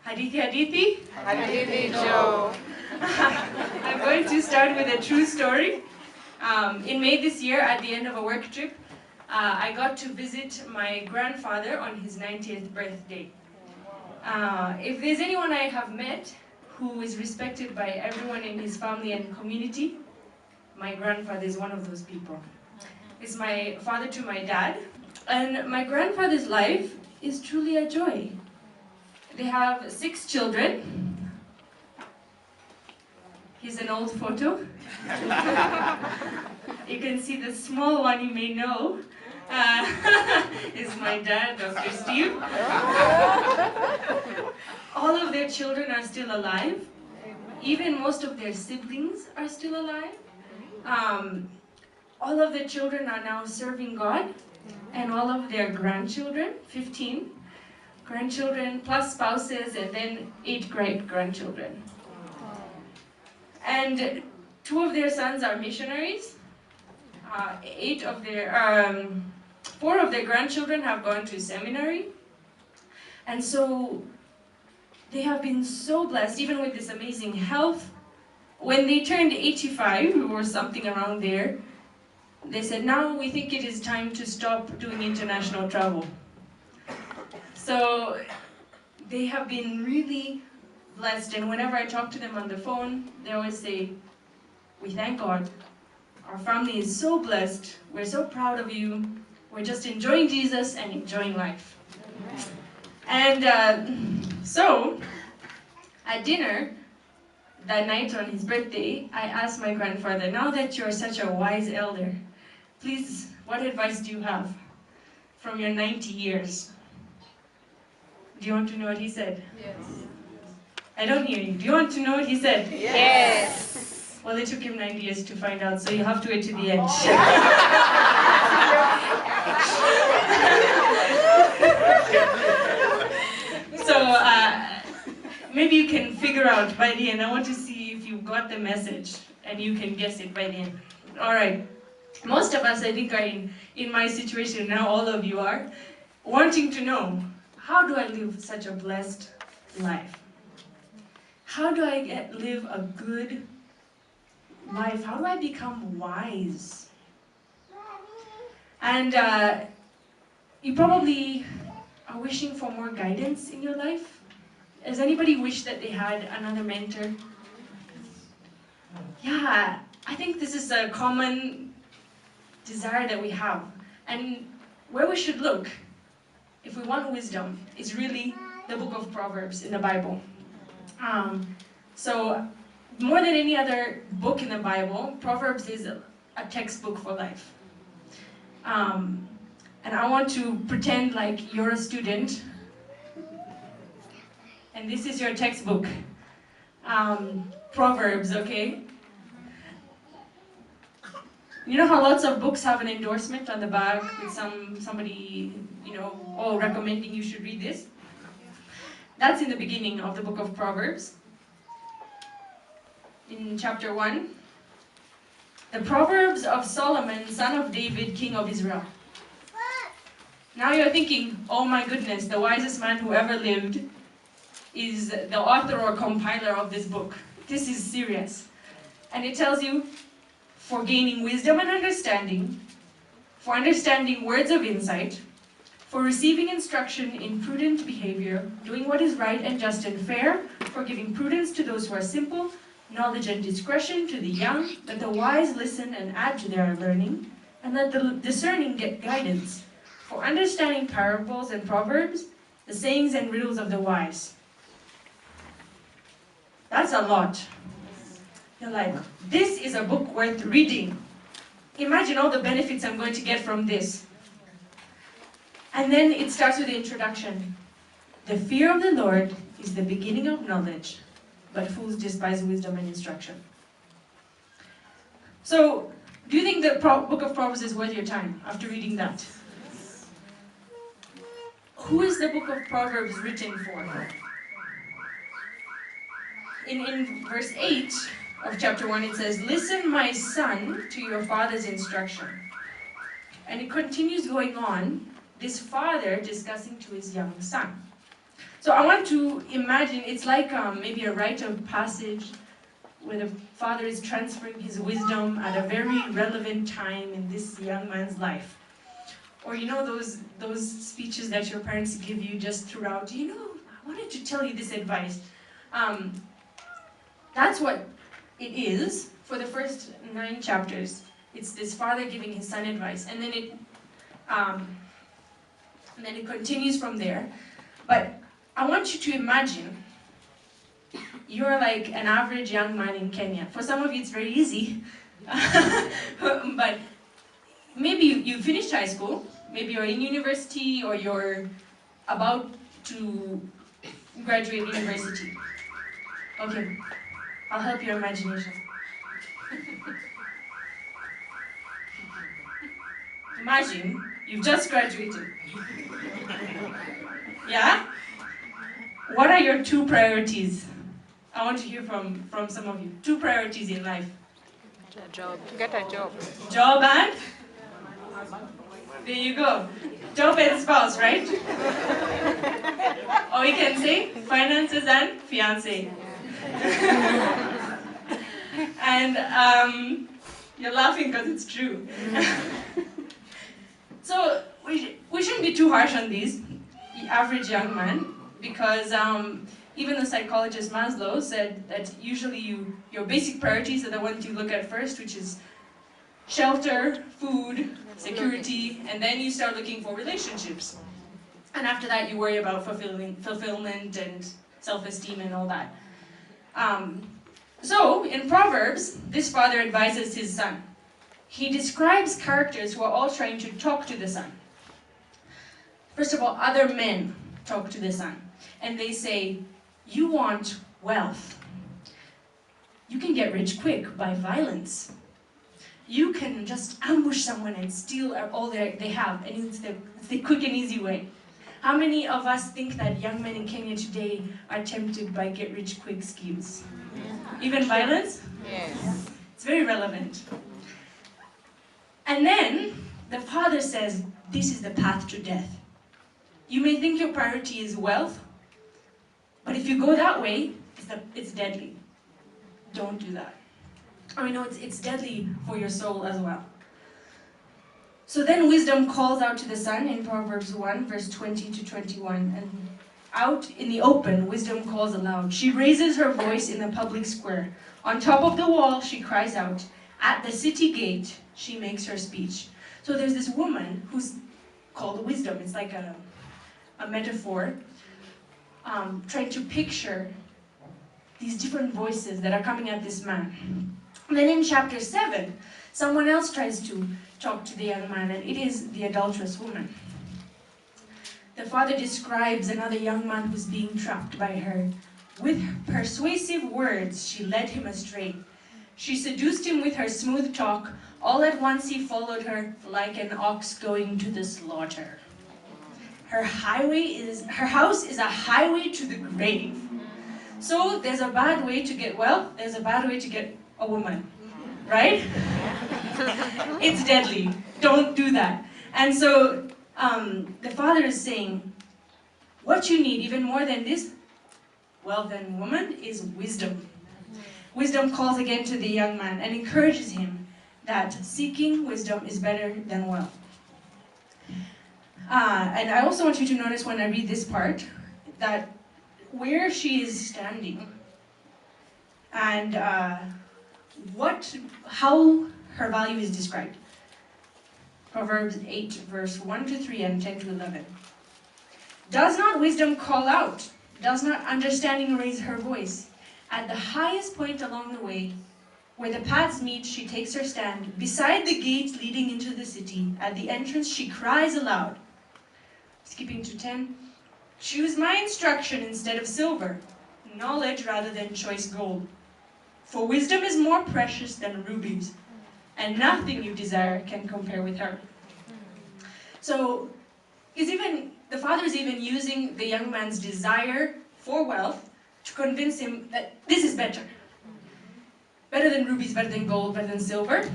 Hadithi, hadithi? Hadithi Joe. I'm going to start with a true story. In May this year, at the end of a work trip, I got to visit my grandfather on his 90th birthday. If there's anyone I have met who is respected by everyone in his family and community, my grandfather is one of those people. He's my father to my dad, and my grandfather's life is truly a joy. They have 6 children. Here's an old photo. You can see the small one you may know is my dad, Dr. Steve. All of their children are still alive. Even most of their siblings are still alive. All of the children are now serving God, and all of their grandchildren, 15 grandchildren, plus spouses, and then 8 great-grandchildren. And 2 of their sons are missionaries. 4 of their grandchildren have gone to seminary. And so they have been so blessed, even with this amazing health. When they turned 85, or something around there, they said, now we think it is time to stop doing international travel. So they have been really blessed, and whenever I talk to them on the phone, they always say, we thank God. Our family is so blessed. We're so proud of you. We're just enjoying Jesus and enjoying life. And so, at dinner that night on his birthday, I asked my grandfather, now that you're such a wise elder, please, what advice do you have from your 90 years? Do you want to know what he said? Yes. I don't hear you. Do you want to know what he said? Yes. Well, it took him 90 years to find out, so you have to wait to the end. So, maybe you can figure out by the end. I want to see if you got the message, and you can guess it by the end. All right. Most of us, I think, are in my situation now, all of you are, wanting to know, how do I live such a blessed life? How do I live a good life? How do I become wise? And you probably are wishing for more guidance in your life. Does anybody wish that they had another mentor? Yeah, I think this is a common desire that we have. And where we should look, if we want wisdom, is really the book of Proverbs in the Bible. So, more than any other book in the Bible, Proverbs is a textbook for life. And I want to pretend like you're a student, and this is your textbook. Proverbs, okay? You know how lots of books have an endorsement on the back with somebody, recommending you should read this? That's in the beginning of the book of Proverbs. In chapter 1, the Proverbs of Solomon, son of David, king of Israel. Now you're thinking, oh my goodness, the wisest man who ever lived is the author or compiler of this book. This is serious. And it tells you, for gaining wisdom and understanding, for understanding words of insight, for receiving instruction in prudent behavior, doing what is right and just and fair, for giving prudence to those who are simple, knowledge and discretion to the young, that the wise listen and add to their learning, and let the discerning get guidance, for understanding parables and proverbs, the sayings and riddles of the wise. That's a lot. You're like, this is a book worth reading. Imagine all the benefits I'm going to get from this. And then it starts with the introduction. The fear of the Lord is the beginning of knowledge, but fools despise wisdom and instruction. So, do you think the book of Proverbs is worth your time after reading that? Who is the book of Proverbs written for? In verse 8 of chapter 1, it says, listen, my son, to your father's instruction. And it continues going on, this father discussing to his young son. So I want to imagine, it's like maybe a rite of passage where the father is transferring his wisdom at a very relevant time in this young man's life. Or you know those speeches that your parents give you just throughout, you know, I wanted to tell you this advice. That's what it is for the first 9 chapters. It's this father giving his son advice, and then it continues from there. But I want you to imagine you're like an average young man in Kenya. For some of you, it's very easy, but maybe you finished high school, maybe you're in university, or you're about to graduate university. Okay, I'll help your imagination. Imagine you've just graduated. Yeah? What are your 2 priorities? I want to hear from some of you. 2 priorities in life. A job. Get a job. Job and? There you go. Job and spouse, right? Or we can say finances and fiancé. And you're laughing because it's true. So we shouldn't be too harsh on these, the average young man, because even the psychologist Maslow said that usually your basic priorities are the ones you look at first, which is shelter, food, security, and then you start looking for relationships. And after that you worry about fulfillment and self-esteem and all that. So in Proverbs, this father advises his son. He describes characters who are all trying to talk to the son. First of all, other men talk to the son, and they say, you want wealth. You can get rich quick by violence. You can just ambush someone and steal all they have, and it's the quick and easy way. How many of us think that young men in Kenya today are tempted by get-rich-quick schemes? Even violence? Yes. It's very relevant. And then the father says, this is the path to death. You may think your priority is wealth, but if you go that way, it's deadly. Don't do that. Or you know, it's deadly for your soul as well. So then wisdom calls out to the son in Proverbs 1, verse 20 to 21. And out in the open, wisdom calls aloud. She raises her voice in the public square. On top of the wall, she cries out. At the city gate, she makes her speech. So there's this woman who's called wisdom. It's like a metaphor, trying to picture these different voices that are coming at this man. And then in chapter 7, someone else tries to talk to the young man, and it is the adulterous woman. The father describes another young man who's being trapped by her. With persuasive words, she led him astray. She seduced him with her smooth talk. All at once he followed her like an ox going to the slaughter. Her house is a highway to the grave. So there's a bad way to get wealth, there's a bad way to get a woman, right? It's deadly. Don't do that. And so the father is saying, what you need even more than this wealth and woman is wisdom. Wisdom calls again to the young man and encourages him that seeking wisdom is better than wealth. And I also want you to notice when I read this part that where she is standing and how her value is described. Proverbs 8, verse 1 to 3 and 10 to 11. Does not wisdom call out? Does not understanding raise her voice? At the highest point along the way, where the paths meet, she takes her stand. Beside the gate leading into the city, at the entrance she cries aloud. Skipping to 10. Choose my instruction instead of silver, knowledge rather than choice gold. For wisdom is more precious than rubies, and nothing you desire can compare with her. So, the father is even using the young man's desire for wealth to convince him that this is better. Better than rubies, better than gold, better than silver.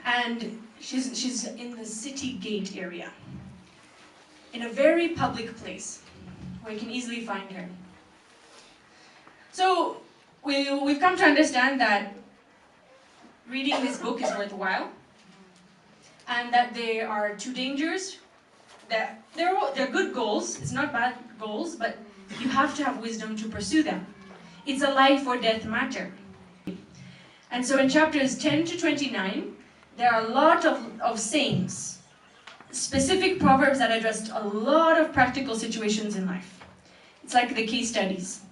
And she's in the city gate area, in a very public place. where you can easily find her. So we've come to understand that reading this book is worthwhile, and that there are two dangers. That they're good goals, it's not bad goals, but you have to have wisdom to pursue them. It's a life or death matter. And so in chapters 10 to 29, there are a lot of sayings, specific proverbs that address a lot of practical situations in life. It's like the case studies.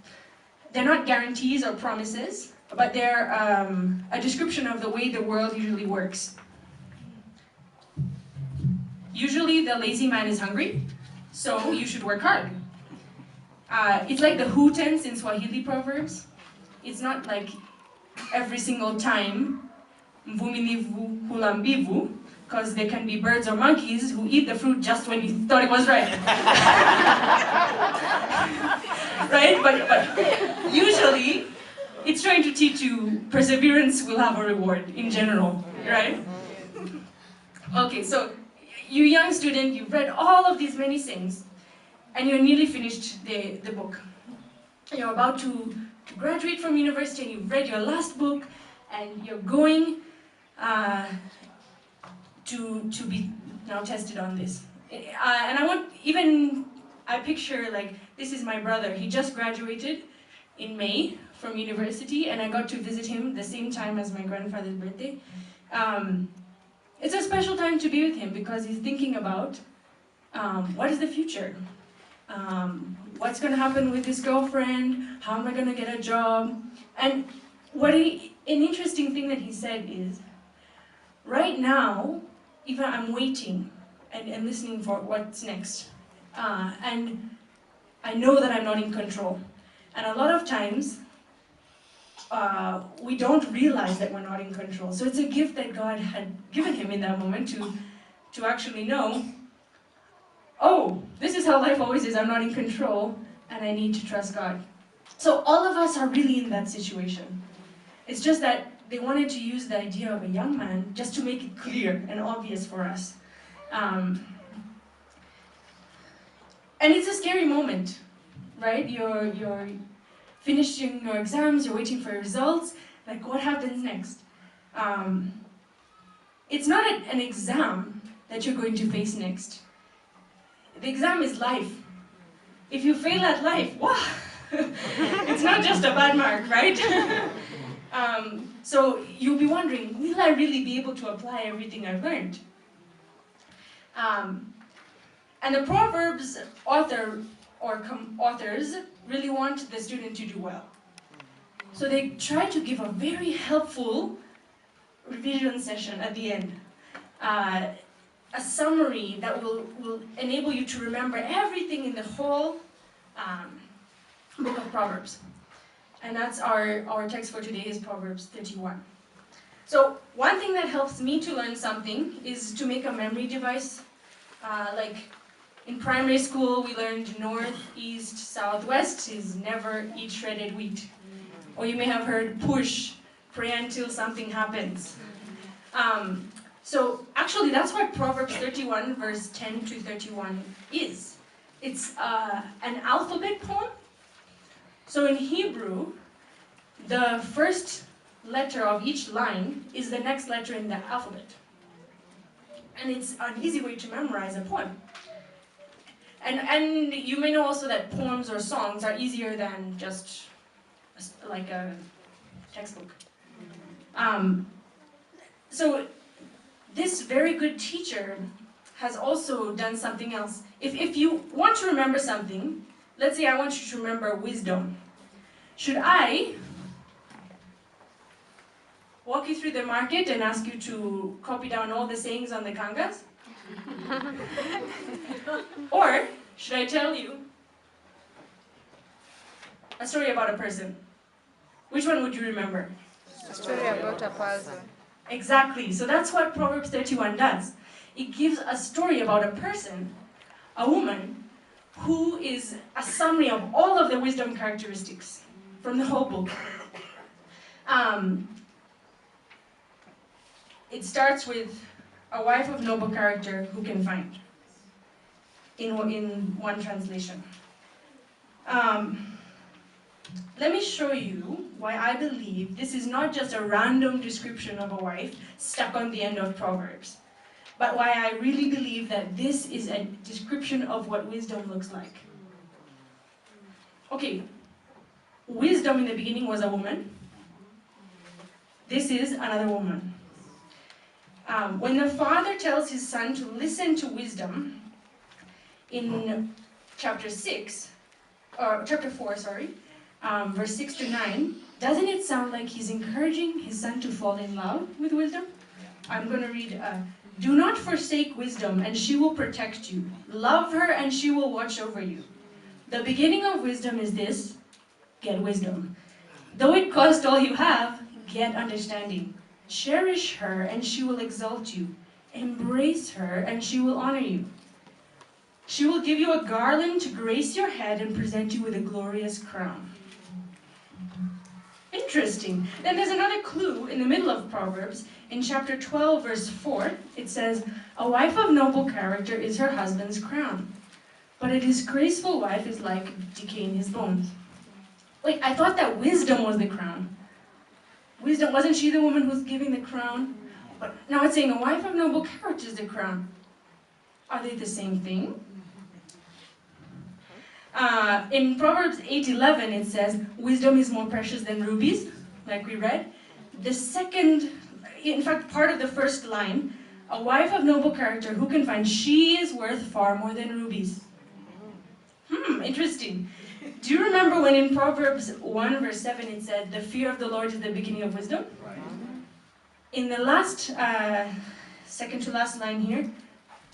They're not guarantees or promises, but they're a description of the way the world usually works. Usually the lazy man is hungry, so you should work hard. It's like the who tense in Swahili proverbs. It's not like every single time mvumilivu hula mbivu, because there can be birds or monkeys who eat the fruit just when you thought it was ripe. Right? But usually it's trying to teach you perseverance will have a reward in general, right? Okay, so you young student, you've read all of these many things, and you're nearly finished the book. You're about to graduate from university, and you've read your last book, and you're going to be now tested on this. And I picture, like, this is my brother. He just graduated in May from university, and I got to visit him the same time as my grandfather's birthday. It's a special time to be with him because he's thinking about what is the future? What's going to happen with his girlfriend? How am I going to get a job? And an interesting thing that he said is, right now, even I'm waiting and listening for what's next. And I know that I'm not in control. And a lot of times, we don't realize that we're not in control. So it's a gift that God had given him in that moment to actually know, oh, this is how life always is. I'm not in control, and I need to trust God. So all of us are really in that situation. It's just that they wanted to use the idea of a young man just to make it clear and obvious for us. And it's a scary moment, right? You're finishing your exams, you're waiting for your results, like what happens next? It's not an exam that you're going to face next. The exam is life. If you fail at life, wow! It's not just a bad mark, right? So you'll be wondering, will I really be able to apply everything I've learned? And the Proverbs authors really want the student to do well. So they try to give a very helpful revision session at the end. A summary that will enable you to remember everything in the whole book of Proverbs. And that's our text for today is Proverbs 31. So one thing that helps me to learn something is to make a memory device. Like in primary school, we learned north, east, south, west is never eat shredded wheat. Or you may have heard push, pray until something happens. So actually that's what Proverbs 31 verse 10 to 31 is. It's an alphabet poem. So in Hebrew, the first letter of each line is the next letter in the alphabet. And it's an easy way to memorize a poem. And you may know also that poems or songs are easier than just like a textbook. So this very good teacher has also done something else. If you want to remember something, let's say I want you to remember wisdom. Should I walk you through the market and ask you to copy down all the sayings on the kangas? Or should I tell you a story about a person? Which one would you remember? A story about a person. Exactly. So that's what Proverbs 31 does. It gives a story about a person, a woman, who is a summary of all of the wisdom characteristics from the whole book. It starts with a wife of noble character who can find, in one translation. Let me show you why I believe this is not just a random description of a wife stuck on the end of Proverbs, but why I really believe that this is a description of what wisdom looks like. Okay, wisdom in the beginning was a woman. This is another woman. When the father tells his son to listen to wisdom in chapter 4, verse 6 to 9, doesn't it sound like he's encouraging his son to fall in love with wisdom? I'm going to read, do not forsake wisdom, and she will protect you. Love her, and she will watch over you. The beginning of wisdom is this: get wisdom. Though it cost all you have, get understanding. Cherish her, and she will exalt you. Embrace her, and she will honor you. She will give you a garland to grace your head and present you with a glorious crown. Interesting. Then there's another clue in the middle of Proverbs. In chapter 12, verse 4, it says, a wife of noble character is her husband's crown, but a disgraceful wife is like decay in his bones. Wait, I thought that wisdom was the crown. Wisdom, wasn't she the woman who's giving the crown? But now it's saying a wife of noble character is the crown. Are they the same thing? In Proverbs 8:11 it says, wisdom is more precious than rubies, like we read. The second, in fact, part of the first line, a wife of noble character, who can find? She is worth far more than rubies. Interesting. Do you remember when in Proverbs 1 verse 7 it said, the fear of the Lord is the beginning of wisdom? Right. In the last, second to last line here,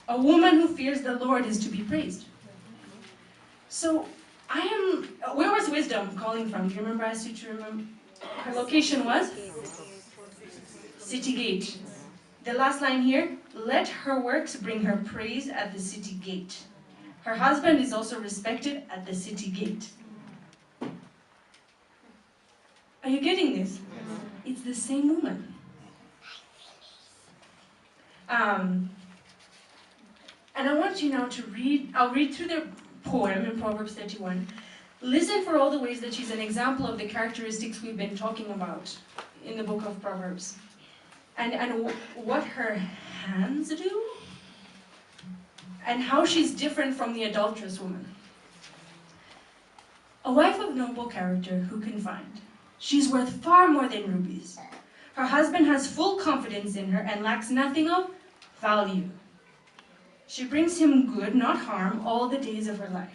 a woman who fears the Lord is to be praised. So, where was wisdom calling from? Do you remember? I asked you to remember. Her location was? City gate. The last line here, let her works bring her praise at the city gate. Her husband is also respected at the city gate. Are you getting this? It's the same woman. And I want you now to read, I'll read through the poem in Proverbs 31. Listen for all the ways that she's an example of the characteristics we've been talking about in the book of Proverbs. And what her hands do, and how she's different from the adulterous woman. A wife of noble character, who can find? She's worth far more than rubies. Her husband has full confidence in her and lacks nothing of value. She brings him good, not harm, all the days of her life.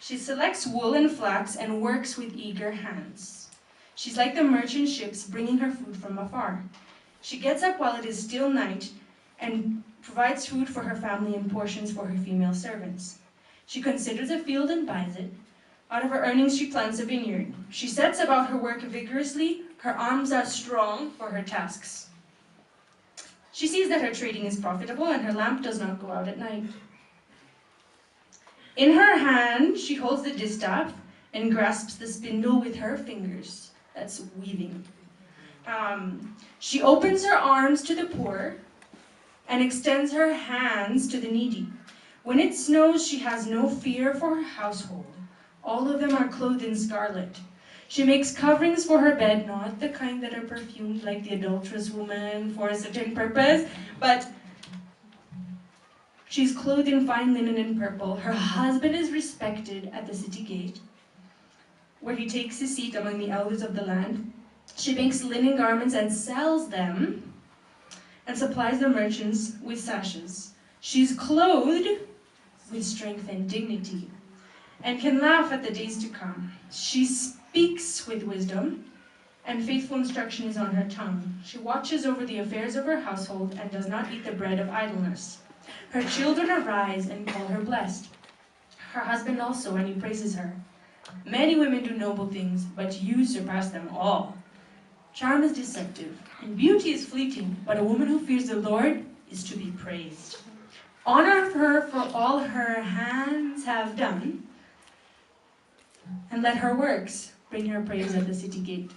She selects wool and flax and works with eager hands. She's like the merchant ships bringing her food from afar. She gets up while it is still night and provides food for her family and portions for her female servants. She considers a field and buys it. Out of her earnings she plants a vineyard. She sets about her work vigorously. Her arms are strong for her tasks. She sees that her trading is profitable and her lamp does not go out at night. In her hand she holds the distaff and grasps the spindle with her fingers. That's weaving. She opens her arms to the poor and extends her hands to the needy. When it snows, she has no fear for her household. All of them are clothed in scarlet. She makes coverings for her bed, not the kind that are perfumed like the adulterous woman for a certain purpose, but she's clothed in fine linen and purple. Her husband is respected at the city gate, where he takes his seat among the elders of the land. She makes linen garments and sells them, and supplies the merchants with sashes. She's clothed with strength and dignity, and can laugh at the days to come. She speaks with wisdom, and faithful instruction is on her tongue. She watches over the affairs of her household and does not eat the bread of idleness. Her children arise and call her blessed. Her husband also, and he praises her. Many women do noble things, but you surpass them all. Charm is deceptive, and beauty is fleeting, but a woman who fears the Lord is to be praised. Honor her for all her hands have done, and let her works bring her praise at the city gate.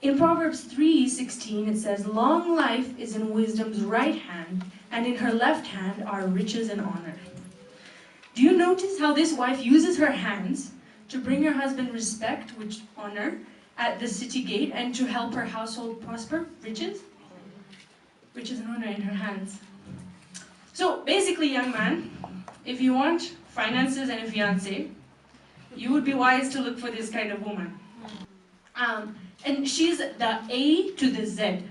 In Proverbs 3:16 it says, long life is in wisdom's right hand, and in her left hand are riches and honor. Do you notice how this wife uses her hands to bring her husband respect, which honor, at the city gate, and to help her household prosper? Riches? Riches and honor in her hands. So basically, young man, if you want finances and a fiancé, you would be wise to look for this kind of woman. And she's the A to the Z.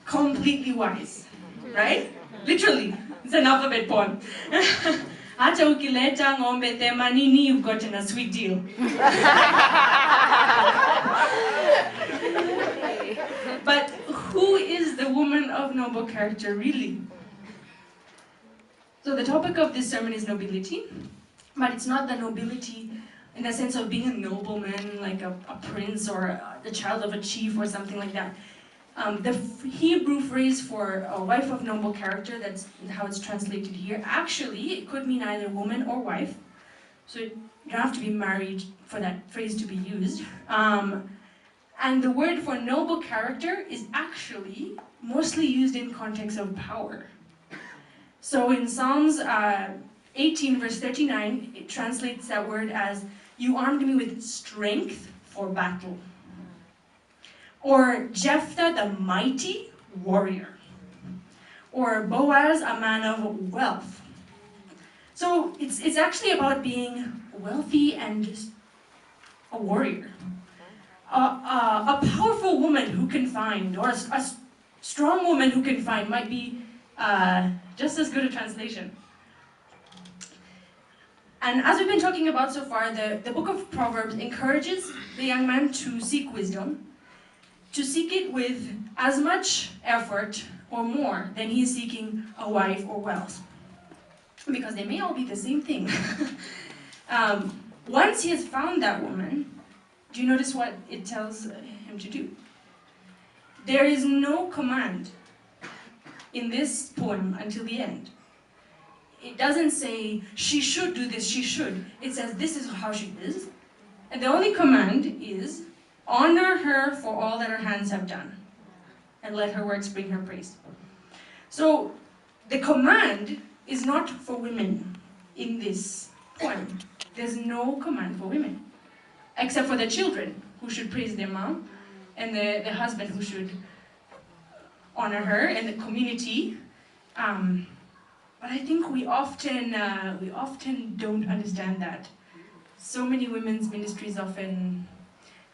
Completely wise. Right? Literally. It's an alphabet poem. Hata ukileta ng'ombe 80, you've gotten a sweet deal. But who is the woman of noble character really? So the topic of this sermon is nobility, but it's not the nobility in the sense of being a nobleman, like a prince or the child of a chief or something like that. The Hebrew phrase for a wife of noble character, that's how it's translated here, actually it could mean either woman or wife. So you don't have to be married for that phrase to be used. And the word for noble character is actually mostly used in context of power. So in Psalms 18 verse 39, it translates that word as, "You armed me with strength for battle." Or Jephthah, the mighty warrior. Or Boaz, a man of wealth. So it's actually about being wealthy and just a warrior. A powerful woman who can find, or a strong woman who can find, might be just as good a translation. And as we've been talking about so far, the book of Proverbs encourages the young man to seek wisdom, to seek it with as much effort or more than he's seeking a wife or wealth. Because they may all be the same thing. Once he has found that woman, do you notice what it tells him to do? There is no command in this poem until the end. It doesn't say, she should do this, she should. It says, this is how she is. And the only command is, honor her for all that her hands have done, and let her works bring her praise. So, the command is not for women in this poem. There's no command for women, except for the children, who should praise their mom, and the husband who should honor her, and the community. But I think we often don't understand that. So many women's ministries often,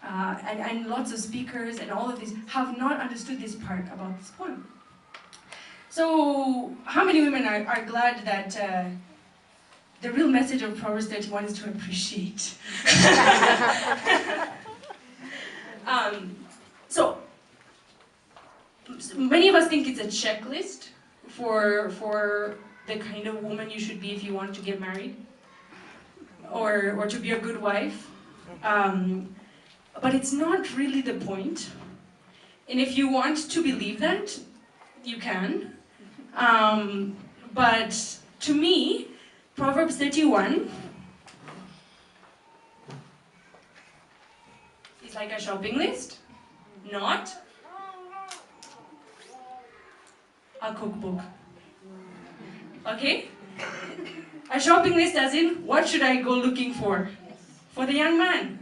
and lots of speakers and all of these, have not understood this part about this poem. So, how many women are glad that the real message of Proverbs 31 is to appreciate? So, many of us think it's a checklist for the kind of woman you should be if you want to get married, or to be a good wife. But it's not really the point. And if you want to believe that, you can. But to me, Proverbs 31 is like a shopping list, not a cookbook. Okay? A shopping list as in, what should I go looking for the young man?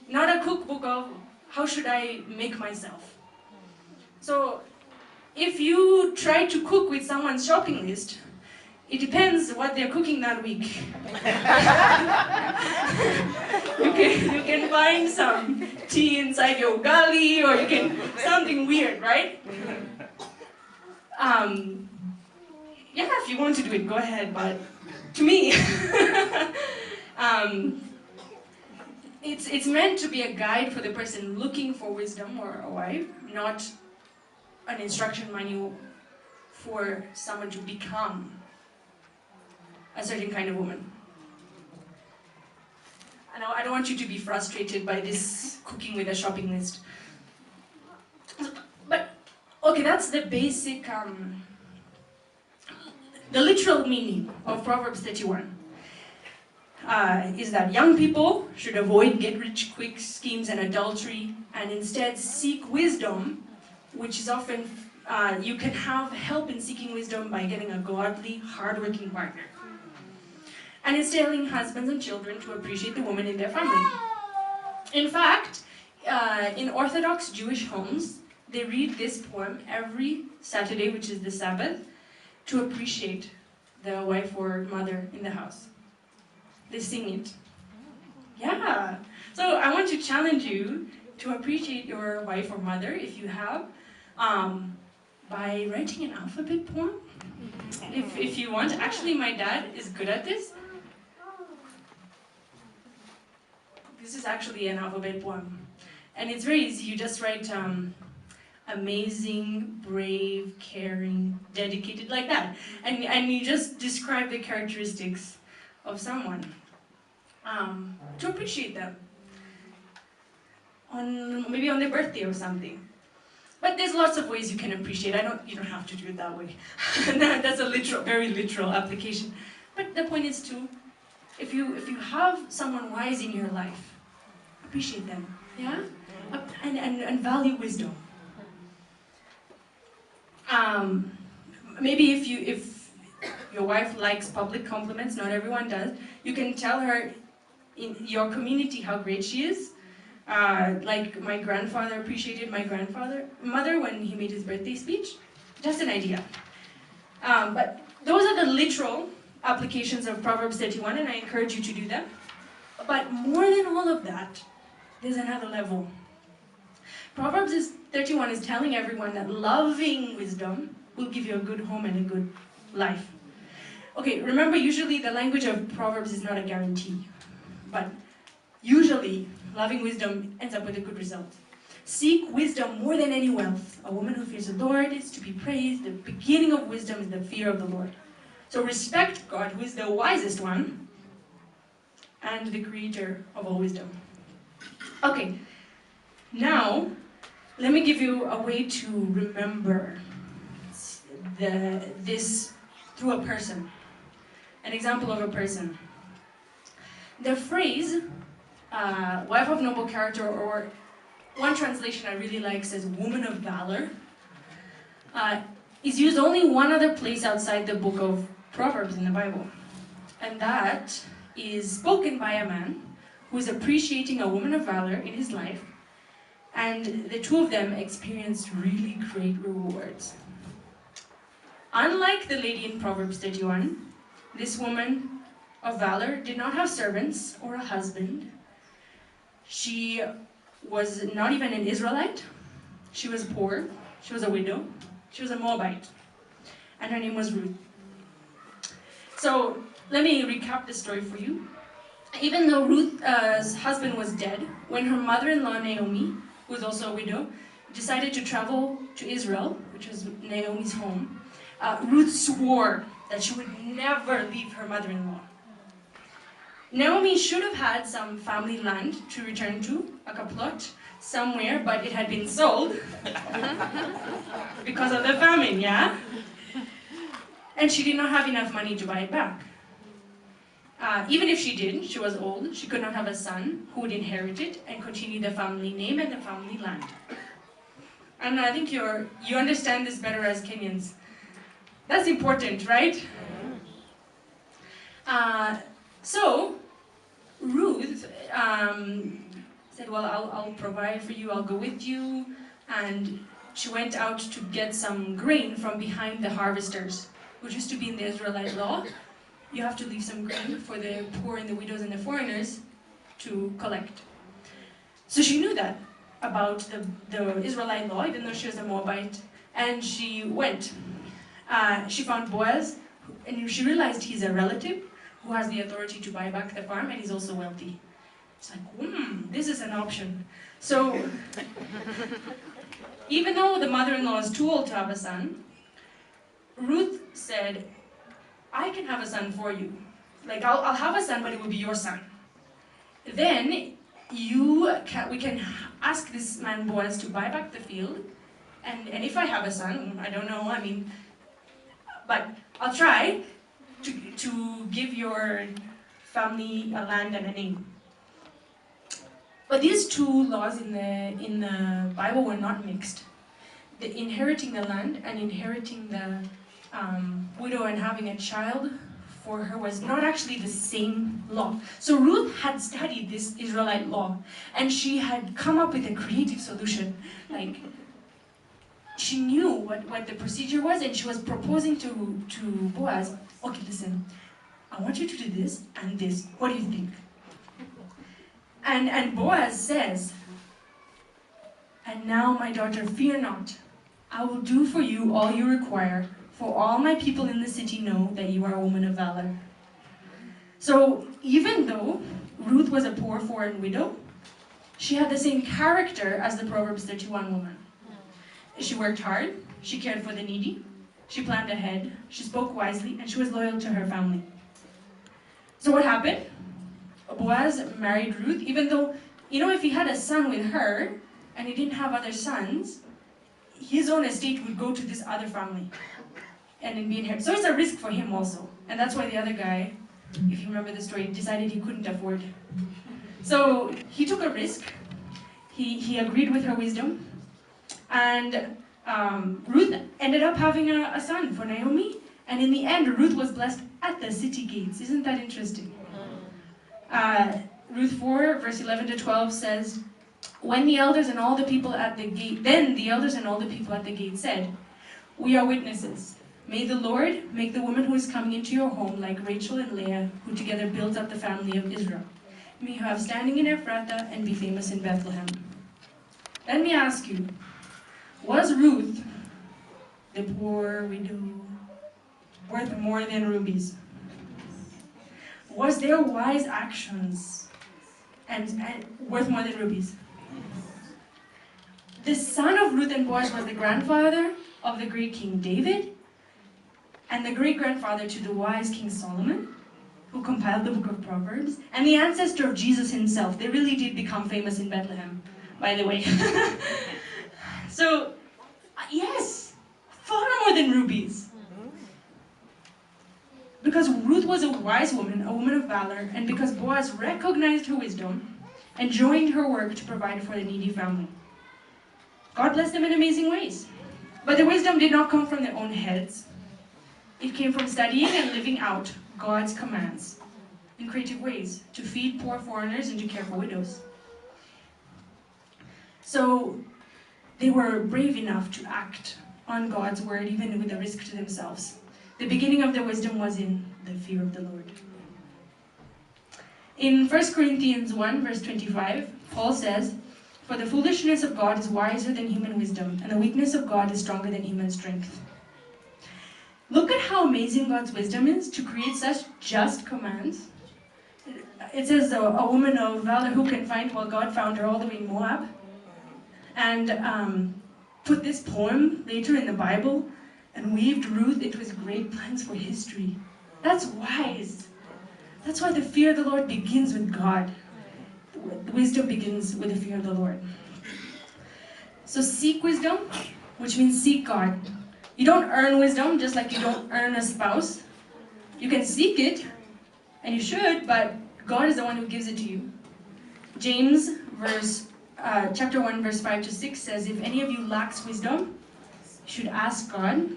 Not a cookbook of, how should I make myself? So, if you try to cook with someone's shopping list, it depends what they're cooking that week. You can find some tea inside your gully, or you can, something weird, right? Yeah, if you want to do it, go ahead, but to me, it's meant to be a guide for the person looking for wisdom or a wife, not an instruction manual for someone to become a certain kind of woman. I don't want you to be frustrated by this cooking with a shopping list. But, okay, that's the basic, the literal meaning of Proverbs 31. Is that young people should avoid get-rich-quick schemes and adultery, and instead seek wisdom, which is often, you can have help in seeking wisdom by getting a godly, hardworking partner. and it's telling husbands and children to appreciate the woman in their family. In fact, in Orthodox Jewish homes, they read this poem every Saturday, which is the Sabbath, to appreciate the wife or mother in the house. They sing it. Yeah. So I want to challenge you to appreciate your wife or mother, if you have, by writing an alphabet poem. If you want. Actually, my dad is good at this. This is actually an alphabet poem. And it's very easy. You just write amazing, brave, caring, dedicated, like that. And you just describe the characteristics of someone to appreciate them. Maybe on their birthday or something. But there's lots of ways you can appreciate. You don't have to do it that way. That's a very literal application. But the point is to, if you have someone wise in your life, appreciate them, yeah, and value wisdom. Maybe if your wife likes public compliments, not everyone does, you can tell her in your community how great she is. Like my grandfather appreciated my mother when he made his birthday speech. Just an idea. But those are the literal applications of Proverbs 31, and I encourage you to do them. But more than all of that, there's another level. Proverbs 31 is telling everyone that loving wisdom will give you a good home and a good life. Okay, remember, usually the language of Proverbs is not a guarantee. But usually, loving wisdom ends up with a good result. Seek wisdom more than any wealth. A woman who fears the Lord is to be praised. The beginning of wisdom is the fear of the Lord. So respect God, who is the wisest one, and the creator of all wisdom. Okay, now, let me give you a way to remember this through a person. An example of a person. The phrase, wife of noble character, or one translation I really like says woman of valor, is used only one other place outside the book of Proverbs in the Bible. And that is spoken by a man who is appreciating a woman of valor in his life, and the two of them experienced really great rewards. Unlike the lady in Proverbs 31, this woman of valor did not have servants or a husband. She was not even an Israelite. She was poor. She was a widow. She was a Moabite. And her name was Ruth. So let me recap the story for you. Even though Ruth's husband was dead, when her mother-in-law Naomi, who was also a widow, decided to travel to Israel, which was Naomi's home, Ruth swore that she would never leave her mother-in-law. Naomi should have had some family land to return to, like a plot somewhere, but it had been sold because of the famine, yeah? And she did not have enough money to buy it back. Even if she did, she was old, she could not have a son who would inherit it and continue the family name and the family land. And I think you understand this better as Kenyans. That's important, right? So, Ruth said, well, I'll provide for you, I'll go with you. And she went out to get some grain from behind the harvesters, which used to be in the Israelite law. You have to leave some grain for the poor and the widows and the foreigners to collect. So she knew that about the Israelite law, even though she was a Moabite, and she went. She found Boaz, and she realized he's a relative who has the authority to buy back the farm, and he's also wealthy. It's like, this is an option. So, even though the mother-in-law is too old to have a son, Ruth said, I can have a son for you. Like, I'll have a son, but it will be your son. Then, we can ask this man Boaz to buy back the field, and if I have a son, I don't know, but I'll try to give your family a land and a name. But these two laws in the Bible were not mixed. The inheriting the land and inheriting the widow and having a child for her was not actually the same law. So Ruth had studied this Israelite law, and she had come up with a creative solution. Like, she knew what the procedure was, and she was proposing to Boaz, okay, listen, I want you to do this and this. What do you think? And Boaz says, and now, my daughter, fear not. I will do for you all you require, for all my people in the city know that you are a woman of valor. So even though Ruth was a poor foreign widow, she had the same character as the Proverbs 31 woman. She worked hard, she cared for the needy, she planned ahead, she spoke wisely, and she was loyal to her family. So what happened? Boaz married Ruth, even though, if he had a son with her, and he didn't have other sons, his own estate would go to this other family and then be inherited. So it's a risk for him also. And that's why the other guy, if you remember the story, decided he couldn't afford. So he took a risk. He agreed with her wisdom. And Ruth ended up having a son for Naomi. And in the end, Ruth was blessed at the city gates. Isn't that interesting? Ruth 4, verse 11 to 12 says, then the elders and all the people at the gate said, we are witnesses. May the Lord make the woman who is coming into your home like Rachel and Leah, who together built up the family of Israel. May you have standing in Ephrathah and be famous in Bethlehem. Let me ask you, was Ruth, the poor widow, worth more than rubies? Was their wise actions and worth more than rubies? The son of Ruth and Boaz was the grandfather of the great King David, and the great-grandfather to the wise King Solomon, who compiled the book of Proverbs, and the ancestor of Jesus himself. They really did become famous in Bethlehem, by the way. So, yes, far more than rubies. Because Ruth was a wise woman, a woman of valor, and because Boaz recognized her wisdom and joined her work to provide for the needy family. God blessed them in amazing ways. But the wisdom did not come from their own heads. It came from studying and living out God's commands in creative ways to feed poor foreigners and to care for widows. So they were brave enough to act on God's word, even with a risk to themselves. The beginning of their wisdom was in the fear of the Lord. In 1 Corinthians 1, verse 25, Paul says, for the foolishness of God is wiser than human wisdom, and the weakness of God is stronger than human strength. Look at how amazing God's wisdom is to create such just commands. It says a woman of valor who can find, well, God found her all the way in Moab. And put this poem later in the Bible and weaved Ruth into his great plans for history. That's wise. That's why the fear of the Lord begins with God. Wisdom begins with the fear of the Lord. So seek wisdom, which means seek God. You don't earn wisdom just like you don't earn a spouse. You can seek it, and you should, but God is the one who gives it to you. James chapter 1, verse 5 to 6 says, if any of you lacks wisdom, you should ask God,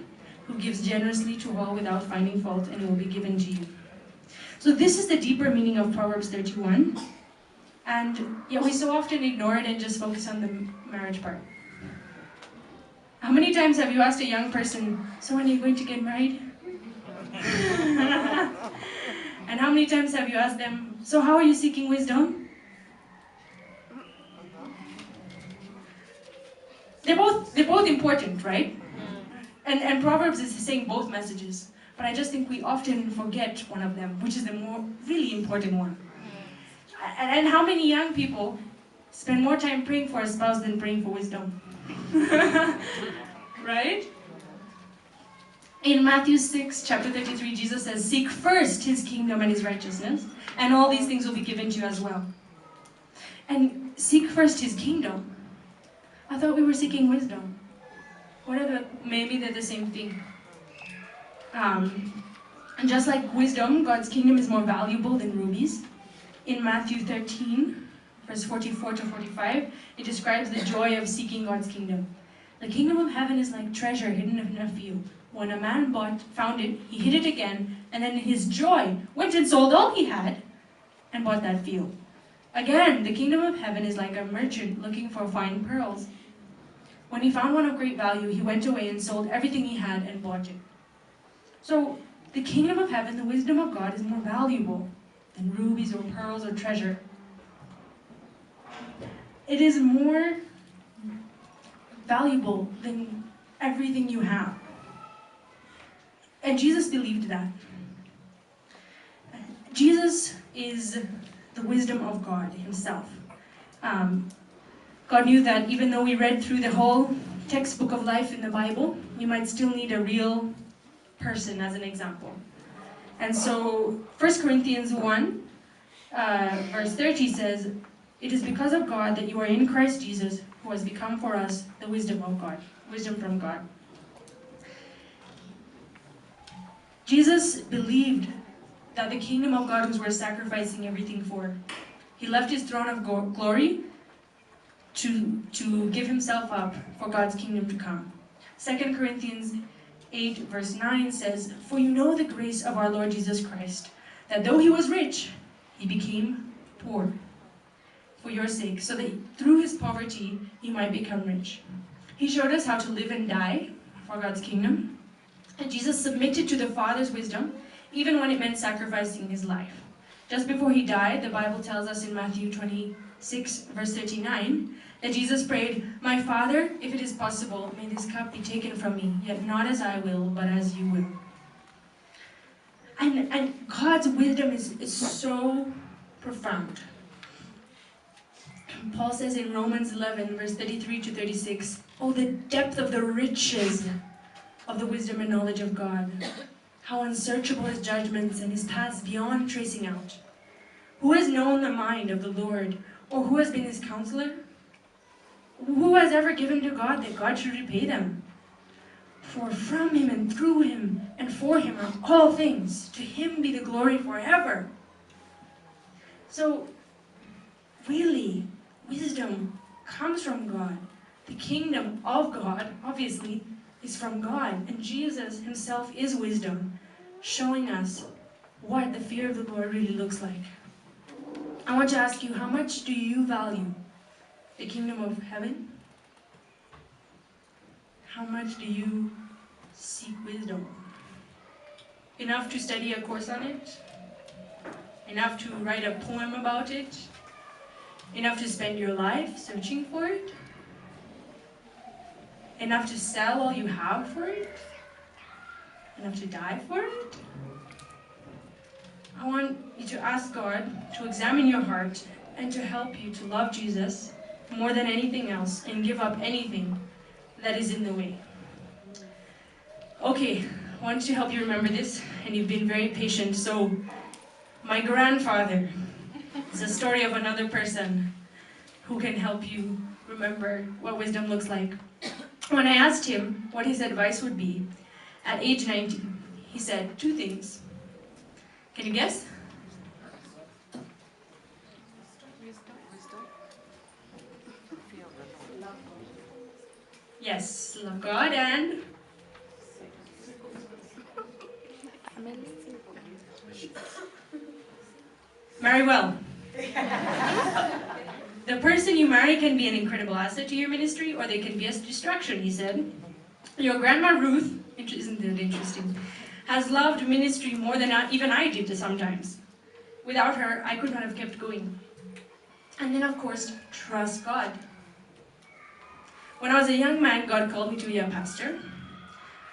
who gives generously to all without finding fault, and it will be given to you. So this is the deeper meaning of Proverbs 31. And yet we so often ignore it and just focus on the marriage part. How many times have you asked a young person, so when are you going to get married? And how many times have you asked them, so how are you seeking wisdom? They're both important, right? And Proverbs is saying both messages. But I just think we often forget one of them, which is the really important one. And how many young people spend more time praying for a spouse than praying for wisdom? Right? In Matthew 6, chapter 33, Jesus says, seek first his kingdom and his righteousness, and all these things will be given to you as well. And seek first his kingdom. I thought we were seeking wisdom. Maybe they're the same thing. And just like wisdom, God's kingdom is more valuable than rubies. In Matthew 13, verse 44 to 45, it describes the joy of seeking God's kingdom. The kingdom of heaven is like treasure hidden in a field. When a man found it, he hid it again, and then in his joy went and sold all he had and bought that field. Again, the kingdom of heaven is like a merchant looking for fine pearls. When he found one of great value, he went away and sold everything he had and bought it. So, the kingdom of heaven, the wisdom of God, is more valuable than rubies or pearls or treasure. It is more valuable than everything you have. And Jesus believed that. Jesus is the wisdom of God himself. God knew that even though we read through the whole textbook of life in the Bible, you might still need a real person as an example. And so 1 Corinthians 1, verse 30 says, "It is because of God that you are in Christ Jesus, who has become for us the wisdom of God," wisdom from God. Jesus believed that the kingdom of God was worth sacrificing everything for. He left his throne of glory to give himself up for God's kingdom to come. 2 Corinthians 8 verse 9 says, "For you know the grace of our Lord Jesus Christ, that though he was rich, he became poor for your sake, so that through his poverty you might become rich." He showed us how to live and die for God's kingdom. And Jesus submitted to the Father's wisdom, even when it meant sacrificing his life. Just before he died, the Bible tells us in Matthew 26, verse 39, that Jesus prayed, "My Father, if it is possible, may this cup be taken from me, yet not as I will, but as you will." And God's wisdom is so profound. Paul says in Romans 11, verse 33 to 36, "Oh, the depth of the riches of the wisdom and knowledge of God. How unsearchable his judgments and his paths beyond tracing out. Who has known the mind of the Lord, or who has been his counselor? Who has ever given to God that God should repay them? For from him and through him and for him are all things. To him be the glory forever." So, really, wisdom comes from God. The kingdom of God, obviously, is from God. And Jesus himself is wisdom, showing us what the fear of the Lord really looks like. I want to ask you, how much do you value the kingdom of heaven? How much do you seek wisdom? Enough to study a course on it? Enough to write a poem about it? Enough to spend your life searching for it? Enough to sell all you have for it? Enough to die for it? I want you to ask God to examine your heart and to help you to love Jesus more than anything else and give up anything that is in the way. Okay, I want to help you remember this, and you've been very patient. So, my grandfather is a story of another person who can help you remember what wisdom looks like. When I asked him what his advice would be at age 90, he said 2 things. Can you guess? Yes, love God and marry well. The person you marry can be an incredible asset to your ministry, or they can be a distraction, he said. Your grandma Ruth, isn't that interesting, has loved ministry more than even I did sometimes. Without her, I could not have kept going. And then, of course, trust God. When I was a young man, God called me to be a pastor.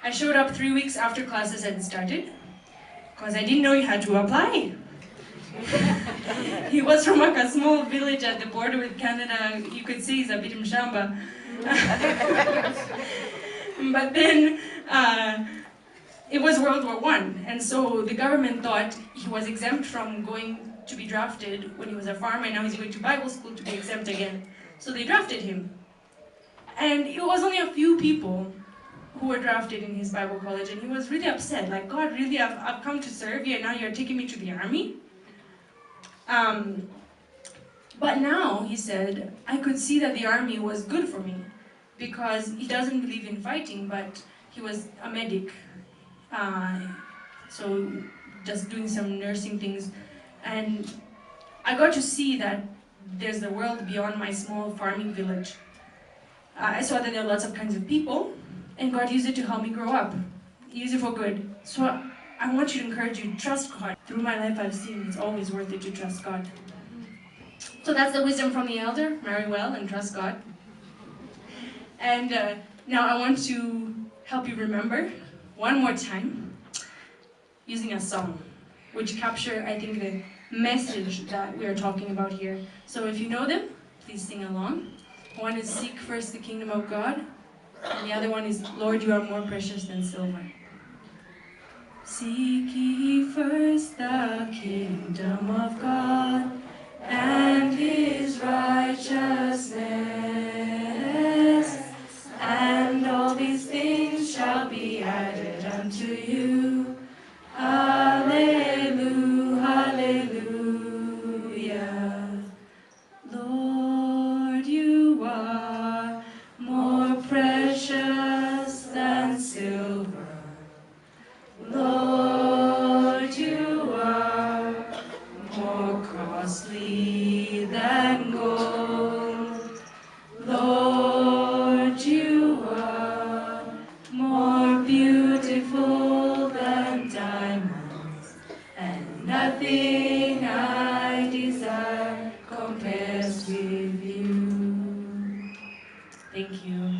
I showed up 3 weeks after classes had started, because I didn't know you had to apply. He was from a small village at the border with Canada. You could see he's a bit mshamba. But then it was World War I, and so the government thought he was exempt from going to be drafted when he was a farmer, and now he's going to Bible school to be exempt again. So they drafted him. And it was only a few people who were drafted in his Bible college, and he was really upset. Like, God, really, I've come to serve you, and now you're taking me to the army? But now, he said, I could see that the army was good for me. because he doesn't believe in fighting, but he was a medic. So just doing some nursing things. And I got to see that there's a world beyond my small farming village. I saw that there are lots of kinds of people, and God used it to help me grow up. He used it for good. So I want you to encourage you, trust God. Through my life I've seen it's always worth it to trust God. So that's the wisdom from the elder. Marry well and trust God. And now I want to help you remember one more time using a song, which capture, I think, the message that we are talking about here. So if you know them, please sing along. One is Seek First the Kingdom of God, and the other one is Lord, You Are More Precious Than Silver. Seek ye first the kingdom of God and His righteousness, and all these things shall be added unto you. Hallelujah, hallelujah. Lord, You are more precious than silver. Lord, You are more costly than gold. Lord, You are more beautiful than diamonds, and nothing I desire compares with You. Thank you.